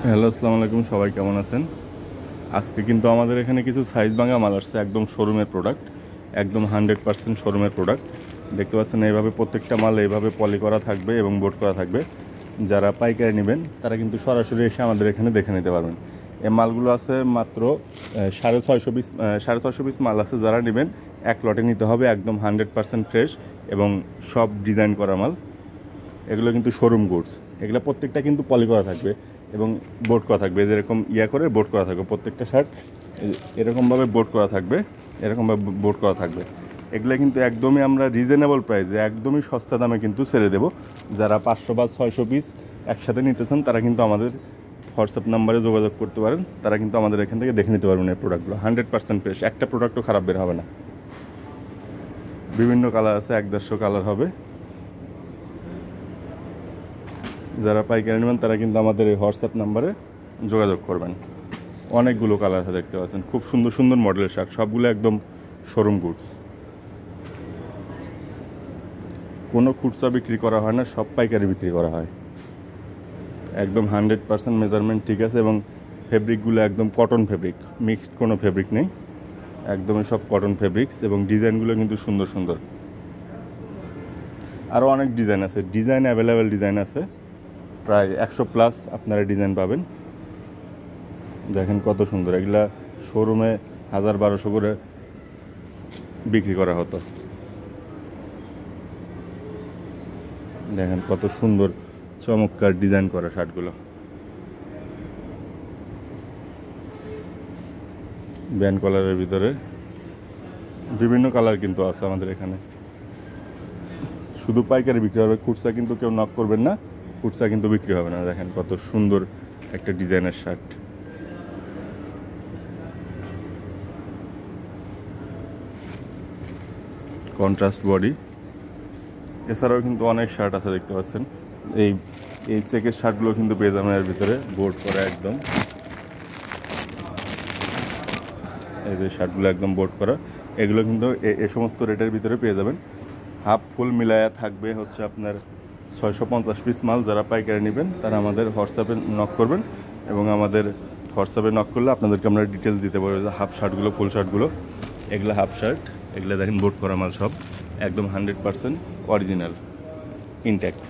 Hello, আসসালামু আলাইকুম। সবাই কেমন আছেন? আজকে কিন্তু আমাদের এখানে কিছু সাইজ ভাঙা মাল আসছে, একদম শোরুমের প্রোডাক্ট, একদম 100% শোরুমের প্রোডাক্ট। দেখতে পাচ্ছেন এইভাবে প্রত্যেকটা মাল এইভাবে পলি করা থাকবে এবং বোর্ড করা থাকবে। যারা পাইকারি নেবেন তারা কিন্তু সরাসরি এসে আমাদের এখানে দেখে নিতে পারবেন। এই মালগুলো আছে মাত্র 650 পিস মাল আছে। যারা নেবেন এক লটে নিতে হবে, একদম 100% ফ্রেশ এবং সব ডিজাইন করা মাল। এগুলো কিন্তু শোরুম গুডস। এগুলো প্রত্যেকটা কিন্তু পলি করা থাকবে এবং বোর্ড করা থাকবে, যেরকম করে বোর্ড করা থাকবে। প্রত্যেকটা শার্ট এরকমভাবে বোর্ড করা থাকবে, এরকমভাবে বোর্ড করা থাকবে। এগুলো কিন্তু একদমই আমরা রিজনেবল প্রাইসে, একদমই সস্তা দামে কিন্তু ছেড়ে দেবো। যারা 500 বা 600 পিস একসাথে নিতে চান তারা কিন্তু আমাদের হোয়াটসঅ্যাপ নাম্বারে যোগাযোগ করতে পারেন। তারা কিন্তু আমাদের এখান থেকে দেখে নিতে পারবেন এই প্রোডাক্টগুলো। 100% ফ্রেশ, একটা প্রোডাক্টও খারাপ বের হবে না। বিভিন্ন কালার আছে, 150 কালার হবে। যারা পাইকারি নেবেন তারা কিন্তু আমাদের এই হোয়াটসঅ্যাপ নাম্বারে যোগাযোগ করবেন। অনেকগুলো কালার আছে, দেখতে পাচ্ছেন। খুব সুন্দর সুন্দর মডেলের শার্ট, সবগুলো একদম শোরুম গুডস। কোনো খুচরা বিক্রি করা হয় না, সব পাইকারি বিক্রি করা হয়। একদম 100% মেজারমেন্ট ঠিক আছে এবং ফেব্রিকগুলো একদম কটন ফেব্রিক, মিক্সড কোনো ফেব্রিক নেই, একদমই সব কটন ফেব্রিক্স এবং ডিজাইনগুলো কিন্তু সুন্দর সুন্দর। আরও অনেক ডিজাইন আছে, ডিজাইন অ্যাভেলেবেল ডিজাইন আছে, প্রায় 100+ আপনারা ডিজাইন পাবেন। দেখেন কত সুন্দর। এগুলা শোরুমে 1000-1200 করে বিক্রি করা হতো। দেখেন কত সুন্দর চমৎকার ডিজাইন করা শার্টগুলো। ব্যান্ড কলারের ভিতরে বিভিন্ন কালার কিন্তু আছে আমাদের এখানে। শুধু পাইকারি বিক্রি হবে, খুচরা কিন্তু কেউ নক করবেন না, খুচরা কিন্তু বিক্রি হবে না। দেখেন কত সুন্দর একটা ডিজাইনের শার্ট। Contrast body. এছাড়াও কিন্তু অনেক শার্ট আছে, দেখতে পাচ্ছেন। এই চেকের শার্টগুলো কিন্তু পেয়ে যাবেন এর ভিতরে, বোর্ড করা একদম। এই যে শার্টগুলো একদম বোর্ড করা, এগুলো কিন্তু এ সমস্ত রেটের ভিতরে পেয়ে যাবেন। হাফ ফুল মিলায়া থাকবে হচ্ছে আপনার 650 পিস মাল। যারা পাইকারি নেবেন তারা আমাদের হোয়াটসঅ্যাপে নক করবেন এবং আমাদের হোয়াটসঅ্যাপে নক করলে আপনাদেরকে আমরা ডিটেলস দিতে পারবো। যে হাফ শার্টগুলো, ফুল শার্টগুলো, এগুলো হাফ শার্ট, এগুলো দেখেন বোর্ড করা মাল, সব একদম 100% অরিজিনাল ইনট্যাক্ট।